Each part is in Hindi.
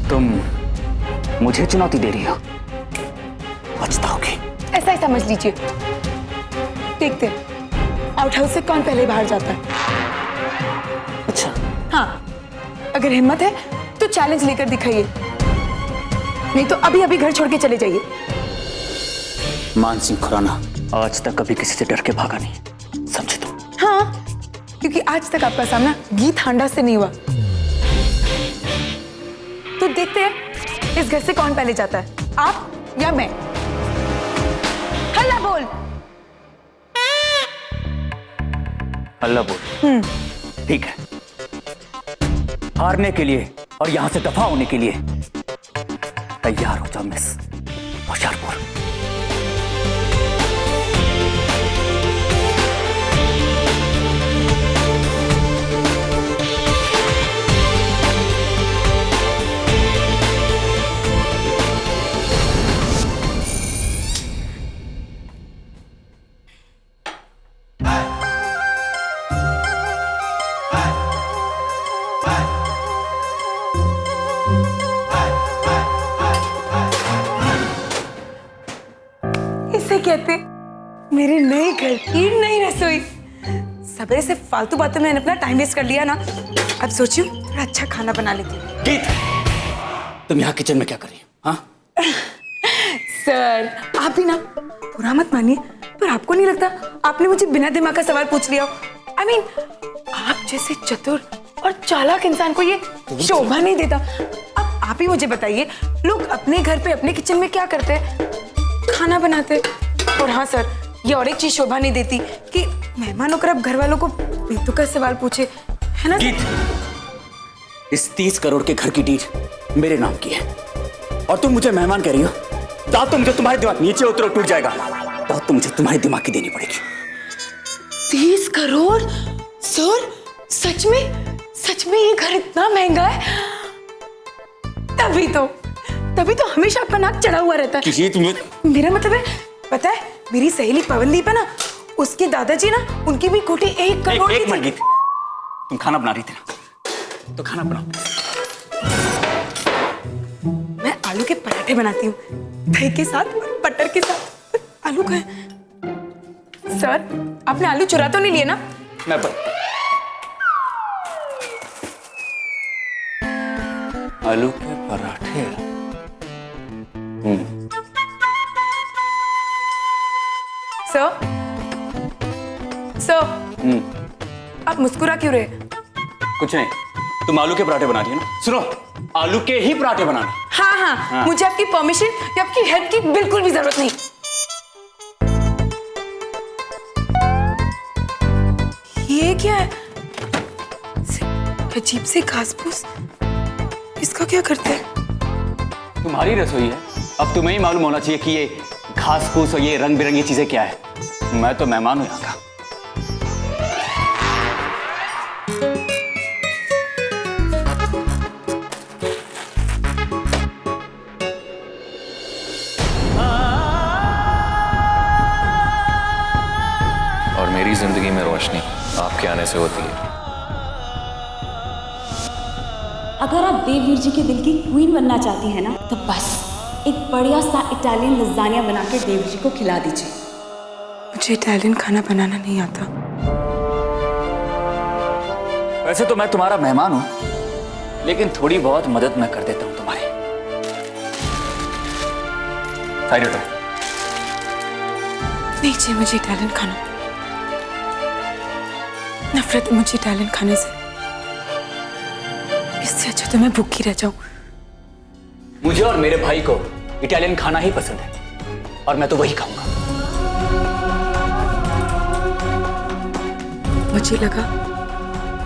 तुम मुझे चुनौती दे रही हो, पछताओगी। ऐसा ही समझ लीजिए। देखते आउट हाउस से कौन पहले बाहर जाता है। अच्छा हाँ, अगर हिम्मत है तो चैलेंज लेकर दिखाइए, नहीं तो अभी अभी घर छोड़ के चले जाइए। मान सिंह खुराना आज तक कभी किसी से डर के भागा नहीं, समझे तुम? हाँ, क्योंकि आज तक आपका सामना गीत हांडा से नहीं हुआ। तो देखते हैं इस घर से कौन पहले जाता है, आप या मैं। हल्ला बोल। हल्ला बोल। ठीक है, हारने के लिए और यहां से दफा होने के लिए तैयार हो जाओ मिस होशियारपुर। इसे कहते मेरे नए घर की नई रसोई। सबरे से फालतू बातों में अपना टाइम वेस्ट कर लिया ना, अब सोचियो थोड़ा अच्छा खाना बना लेती हूँ। गीत, तुम यहाँ किचन में क्या कर रही हो? हाँ सर, आप भी ना बुरा मत मानिए, पर आपको नहीं लगता आपने मुझे बिना दिमाग का सवाल पूछ लिया? I mean, आप जैसे चतुर और चालाक इंसान को ये शोभा नहीं देता। अब आप ही मुझे बताइए, लोग अपने घर पे अपने किचन में क्या करते हैं? खाना बनाते। और हाँ सर, ये और एक चीज शोभा नहीं देती कि मेहमान होकर अब घर वालों को बेतुका सवाल पूछे, है ना? गीत, इस 30 करोड़ के घर की डील मेरे नाम की है और तुम मुझे मेहमान कह रही हो? दांत तो मुझे तुम्हारे दिमाग नीचे उतरो टूट जाएगा, बहुत तो मुझे तुम्हारे दिमाग की देनी पड़ेगी। 30 करोड़? सर, सच में ये घर इतना महंगा है? तभी तो हमेशा आपका नाक चढ़ा हुआ रहता है। मेरा मतलब है, पता है मेरी सहेली पवनदीप है ना, उसके दादाजी ना, उनकी भी कोठी 1 करोड़ की थी। एक मिनट गीत, तुम खाना बना रही थी ना, तो खाना बनाओ। मैं आलू के पराठे बनाती हूँ, दही के साथ और बटर के साथ। आलू का है सर, आपने आलू चुरा तो नहीं लिए ना? मैं आलू के पराठे। सर, आप मुस्कुरा क्यों रहे? कुछ नहीं, तुम आलू के पराठे बना रही हो ना? सुनो, आलू के ही पराठे बनाना। हाँ, मुझे आपकी परमिशन या आपकी हेल्प की बिल्कुल भी जरूरत नहीं। ये क्या है? अजीब सी घास फूस, इसका क्या करते हैं? तुम्हारी रसोई है, अब तुम्हें ही मालूम होना चाहिए कि ये घास फूस और ये रंग बिरंगी चीजें क्या है। मैं तो मेहमान हूं यहाँ का। और मेरी जिंदगी में रोशनी आपके आने से होती है। अगर आप देववीर जी के दिल की क्वीन बनना चाहती हैं ना, तो बस एक बढ़िया सा इटालियन लज़ानिया बना के देववीर जी को खिला दीजिए। मुझे इटालियन खाना बनाना नहीं आता। वैसे तो मैं तुम्हारा मेहमान हूं, लेकिन थोड़ी बहुत मदद मैं कर देता हूं तुम्हारी। साइड हटो। नहीं चाहिए मुझे इटालियन खाना, नफरत है मुझे इटालियन खाने से। इससे अच्छा तो मैं भूखी रह जाऊं। मुझे और मेरे भाई को इटालियन खाना ही पसंद है और मैं तो वही खाऊंगा। मुझे लगा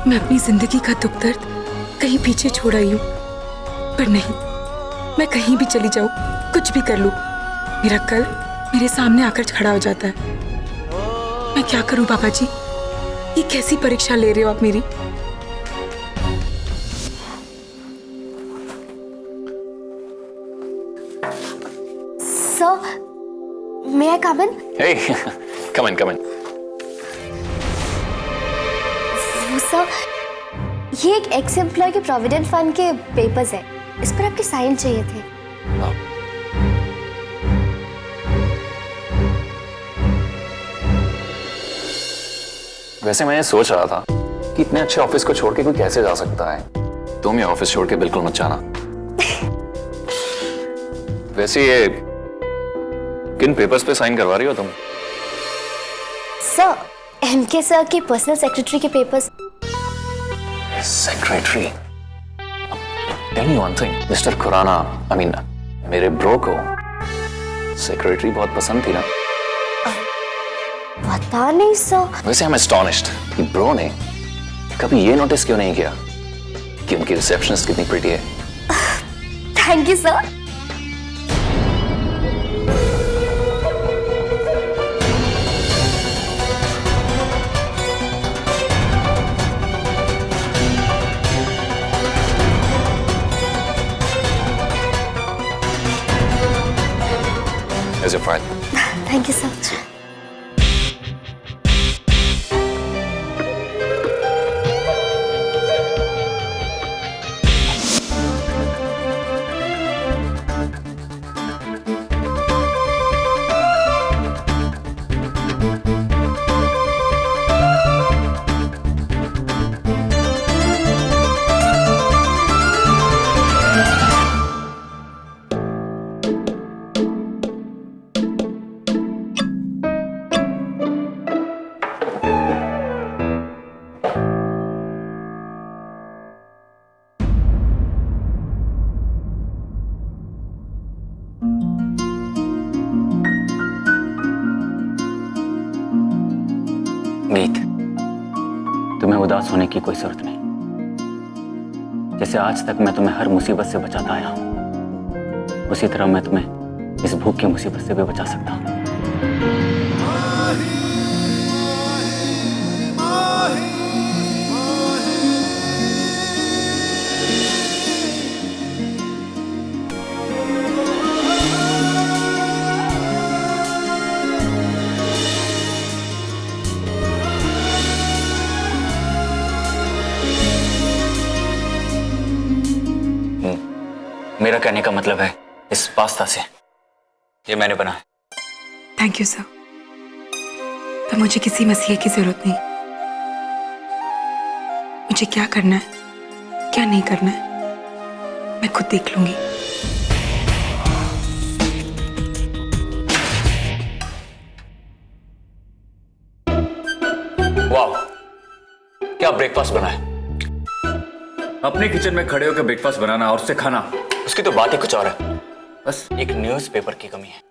मैं अपनी जिंदगी का दुख दर्द कहीं पीछे छोड़ आई हूं, पर नहीं, मैं कहीं भी चली जाऊं, कुछ भी कर लूं, मेरा कल मेरे सामने आकर खड़ा हो जाता है। मैं क्या करूं बाबा जी, ये कैसी परीक्षा ले रहे हो आप मेरी? Sir, may I come in? Hey, come in, come in. Sir, ये एक एक्स एम्प्लॉय के प्रोविडेंट फंड के पेपर्स है। इस पर आपके साइन चाहिए थे। वैसे मैं ये सोच रहा था कि इतने अच्छे ऑफिस को छोड़ के कोई कैसे जा सकता है। तुम ये ऑफिस छोड़ के बिल्कुल मत जाना। वैसे ये किन पेपर्स पे साइन करवा रही हो तुम? सर, एमके सर के पर्सनल सेक्रेटरी के papers. Secretary? Tell me one thing, mister Khurana, I mean मेरे ब्रो को सेक्रेटरी बहुत पसंद थी ना? पता नहीं सर। वैसे आई एम एस्टॉनिश्ड कि ब्रो ने कभी ये नोटिस क्यों नहीं किया कि उनकी रिसेप्शनिस्ट कितनी प्रिटी है। Thank you sir. Here's your file. Thank you sir. गीत, तुम्हें उदास होने की कोई जरूरत नहीं। जैसे आज तक मैं तुम्हें हर मुसीबत से बचाता आया हूं, उसी तरह मैं तुम्हें इस भूख की मुसीबत से भी बचा सकता हूं। मेरा कहने का मतलब है इस पास्ता से, ये मैंने बनाया। Thank you sir. पर मुझे किसी मसीहे की जरूरत नहीं। मुझे क्या करना है, क्या नहीं करना है, मैं खुद देख लूंगी। वाह, क्या ब्रेकफास्ट बना है। अपने किचन में खड़े होकर ब्रेकफास्ट बनाना और उसे खाना, उसकी तो बात ही कुछ और है। बस एक न्यूज़पेपर की कमी है।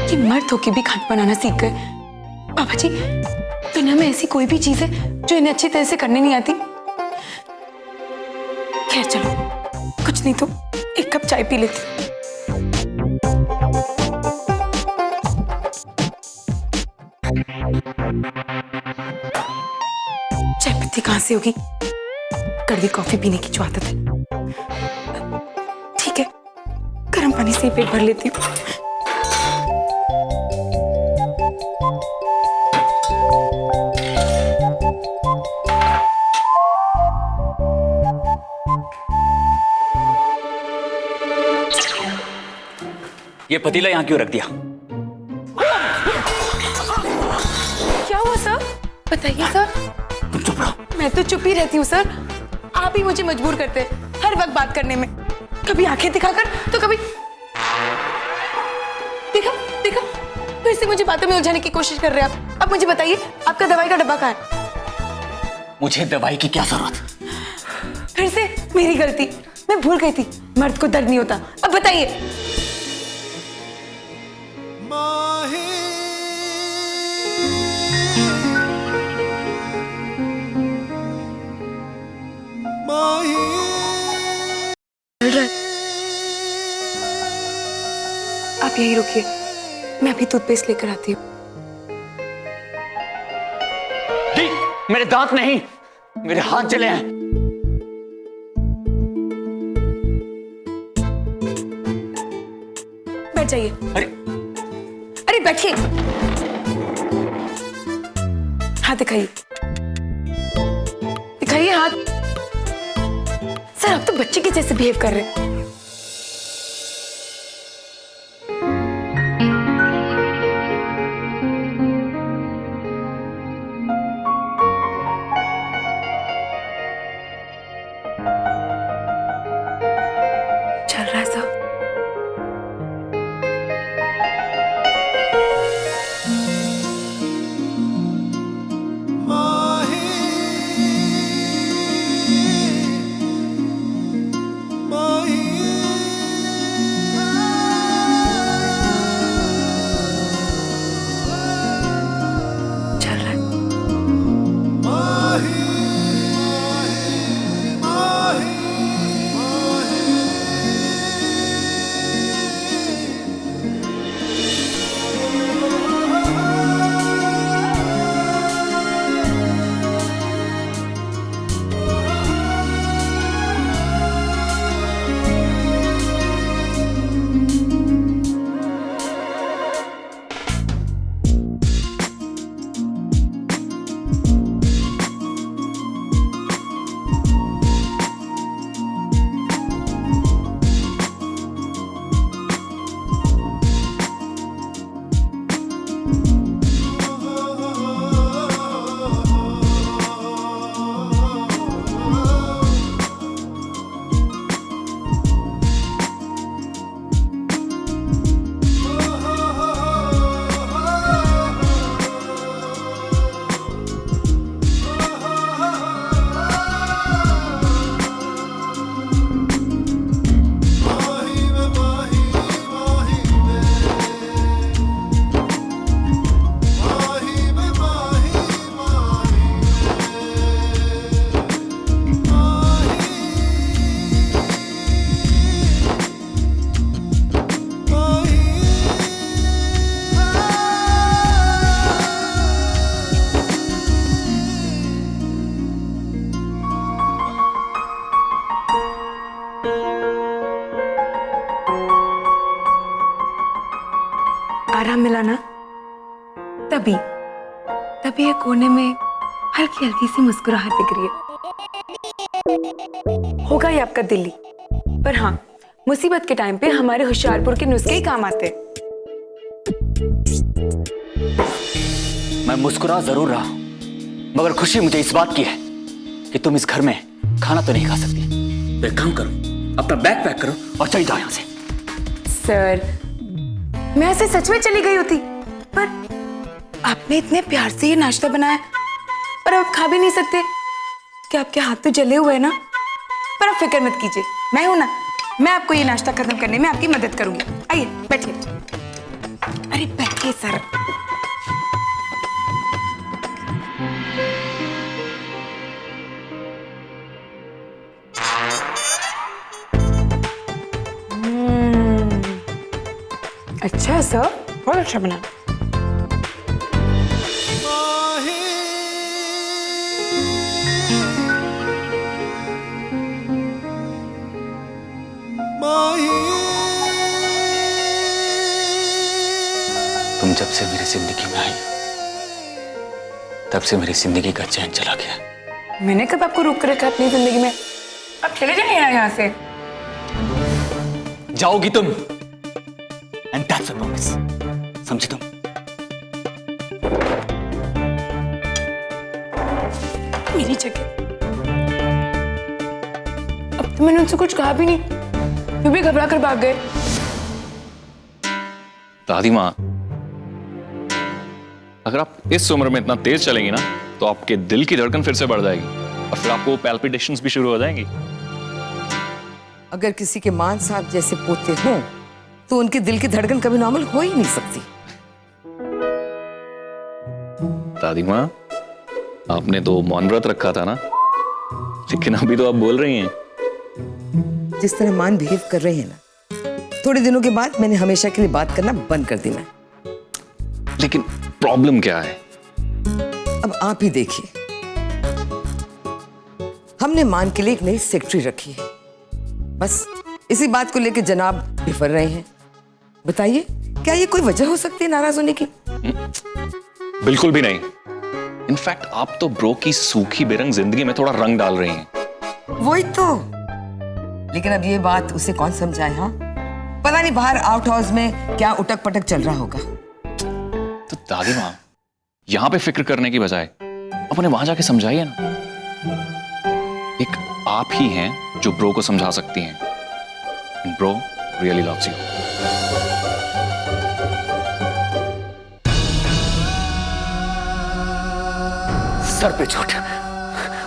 कि मर्द होके भी खाना बनाना सीख गए। पापा जी, दुनिया में ऐसी कोई भी चीज है जो इन्हें अच्छी तरह से करने नहीं आती? खैर चलो, कुछ नहीं तो एक कप चाय पी लेती। चाय पत्ती कहां से होगी? कड़वी कॉफी पीने की जो आदत है। ठीक है, गर्म पानी से ही पेट भर लेती हूँ। ये पतीला यहां क्यों रख दिया? क्या हुआ सर? बताइए सर। तुम चुप रहो। मैं तो चुप ही रहती हूँ सर। आप ही मुझे मजबूर करते हैं हर वक्त बात करने में। कभी आंखें दिखाकर तो कभी देखा देखा, फिर से मुझे बातों में उलझाने की कोशिश कर रहे हैं आप। अब मुझे बताइए, आपका दवाई का डब्बा कहाँ है? मुझे दवाई की क्या जरूरत? फिर से मेरी गलती, मैं भूल गई थी मर्द को दर्द नहीं होता। अब बताइए। आप यही रुकिए, मैं अभी टूथपेस्ट लेकर आती हूँ। मेरे दांत नहीं, मेरे हाथ जले हैं। बैठ जाइए। अरे अरे बैठिए। हाथ दिखाइए, दिखाइए हाथ। सर आप तो बच्चे के जैसे बिहेव कर रहे हैं। चल रहा है सब। चल रहा है। आराम मिला ना? तभी तभी ये कोने में हल्की हल्की सी मुस्कुराहट दिख रही है। होगा ये आपका दिल्ली, पर हाँ मुसीबत के टाइम पे हमारे होशियारपुर के नुस्खे ही काम आते हैं। मैं मुस्कुरा जरूर रहा हूं, मगर खुशी मुझे इस बात की है कि तुम इस घर में खाना तो नहीं खा सकती। तो एक काम करो, अपना बैग पैक करो और चली जाओ यहां से। सर मैं ऐसे सच में चली गई होती, पर आपने इतने प्यार से ये नाश्ता बनाया और आप खा भी नहीं सकते कि आपके हाथ तो जले हुए हैं ना। पर आप फिक्र मत कीजिए, मैं हूं ना, मैं आपको ये नाश्ता खत्म करने में आपकी मदद करूंगी। आइए बैठिए। अरे बैठिए सर। अच्छा सर, बहुत अच्छा बना। तुम जब से मेरी जिंदगी में आई तब से मेरी जिंदगी का चैन चला गया। मैंने कब आपको रोक कर रखा अपनी जिंदगी में? अब चले जाइए यहाँ से। जाओगी तुम, एंड दैट्स अ प्रॉमिस, समझे तुम? मेरी जगह अब तो मैंने उनसे कुछ कहा भी नहीं, फिर भी घबरा कर भाग गए। दादी माँ, अगर आप इस उम्र में इतना तेज चलेंगी ना तो आपके दिल की धड़कन फिर से बढ़ जाएगी और फिर आपको पैल्पिटेशंस भी शुरू हो जाएंगी। अगर किसी के मान साहब जैसे पोते हों तो उनके दिल की धड़कन कभी नॉर्मल हो ही नहीं सकती। दादी माँ, आपने तो मौन व्रत रखा था ना, लेकिन अभी तो आप बोल रही हैं। जिस तरह मान बिहेव कर रहे हैं ना, थोड़े दिनों के बाद मैंने हमेशा के लिए बात करना बंद कर देना। लेकिन प्रॉब्लम क्या है? अब आप ही देखिए, हमने मान के लिए एक नई सेक्रेटरी रखी है। बस इसी बात को लेकर जनाब बिफर रहे हैं। बताइए, क्या ये कोई वजह हो सकती है नाराज होने की? बिल्कुल भी नहीं। इनफैक्ट आप तो ब्रो की सूखी बेरंग जिंदगी में थोड़ा रंग डाल रही हैं। वही तो। लेकिन अब ये बात उसे कौन समझाए? हाँ, पता नहीं बाहर आउट हाउस में क्या उटक पटक चल रहा होगा। तो दादी माँ, यहां पे फिक्र करने की बजाय अपने वहां जाके समझाइए ना। एक आप ही हैं जो ब्रो को समझा सकती हैं। And bro really loves you. Sir पे चोट,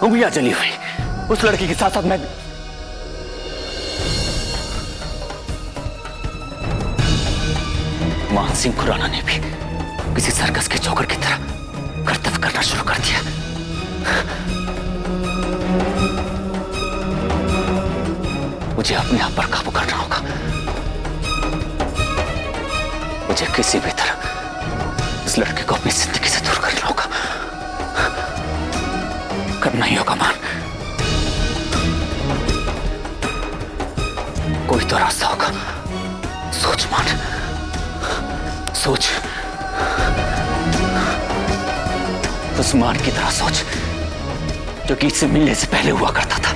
उंगलियां जली हुई, उस लड़की के साथ साथ मैं मान सिंह खुराना ने भी किसी सर्कस के जोकर की तरह कर्तव्य करना शुरू कर दिया। मुझे अपने आप पर काबू करना होगा। मुझे किसी भी तरह इस लड़के को अपनी जिंदगी से दूर करना होगा। करना ही होगा मान। कोई तो रास्ता होगा। सोच मान, सोच। उस मान की तरह सोच जो गीत से मिलने से पहले हुआ करता था।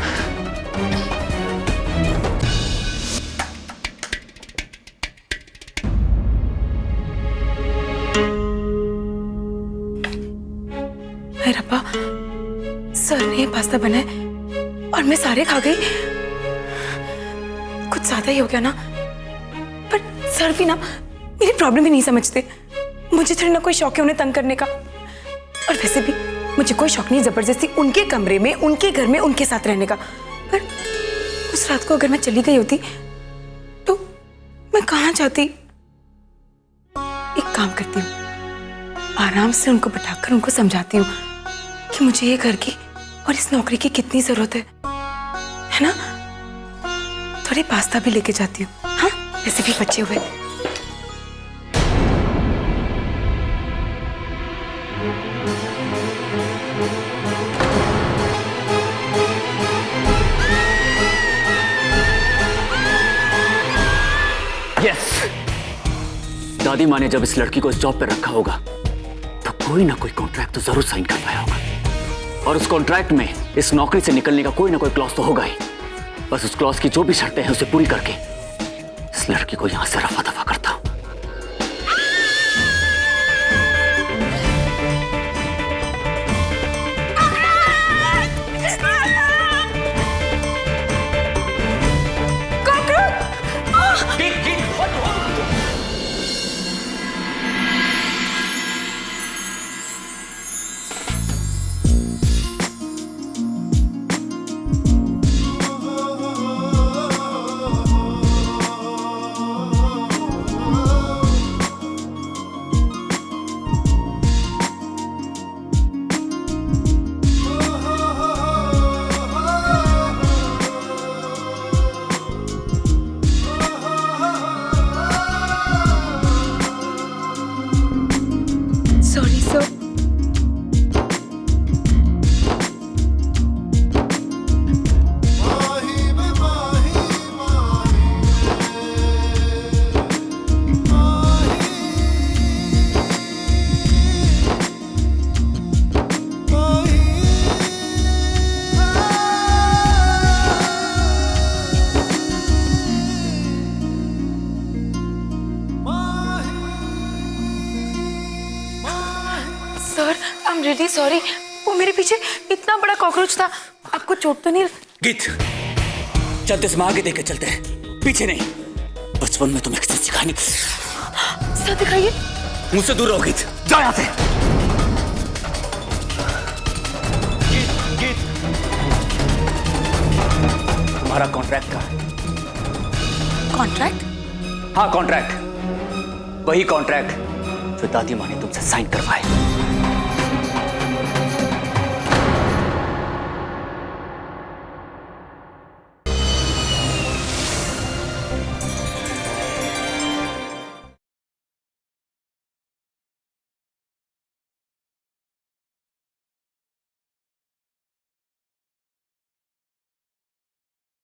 रब्बा, सर ने ये पास्ता बनाया और मैं सारे खा गई। कुछ ज्यादा ही हो गया ना। पर सर भी ना मेरी प्रॉब्लम ही नहीं समझते। मुझे थोड़ी ना कोई शौक है उन्हें तंग करने का। और वैसे भी मुझे कोई शौक नहीं जबरदस्ती उनके कमरे में, उनके घर में, उनके साथ रहने का। पर उस रात को अगर मैं चली गई होती तो मैं कहाँ जाती? एक काम करती हूँ, आराम से उनको बिठाकर उनको समझाती हूँ कि मुझे ये घर की और इस नौकरी की कितनी जरूरत है ना। थोड़ी पास्ता भी लेके जाती हूँ। हाँ, वैसे भी बचे हुए। यस, दादी माँ ने जब इस लड़की को इस जॉब पे रखा होगा तो कोई ना कोई कॉन्ट्रैक्ट तो जरूर साइन करवाया होगा। और उस कॉन्ट्रैक्ट में इस नौकरी से निकलने का कोई ना कोई क्लॉज तो होगा ही। बस उस क्लॉज की जो भी शर्तें हैं उसे पूरी करके इस लड़की को यहां से रफा दफा करता हूं। Sorry sir. Sir, I am really sorry. वो मेरे पीछे इतना बड़ा कॉकरोच था। आपको चोट तो नहीं? गीत, चलते समय आगे देख के चलते हैं, पीछे नहीं। बचपन में तुम्हें किसी सिखाई नहीं। सर दिखाइए। मुझसे दूर रहो गीत, जाओ यहां से। गीत, तुम्हारा कॉन्ट्रैक्ट का है। कॉन्ट्रैक्ट? हाँ, कॉन्ट्रैक्ट। वही कॉन्ट्रैक्ट जो दादी माँ ने तुमसे साइन करवाए।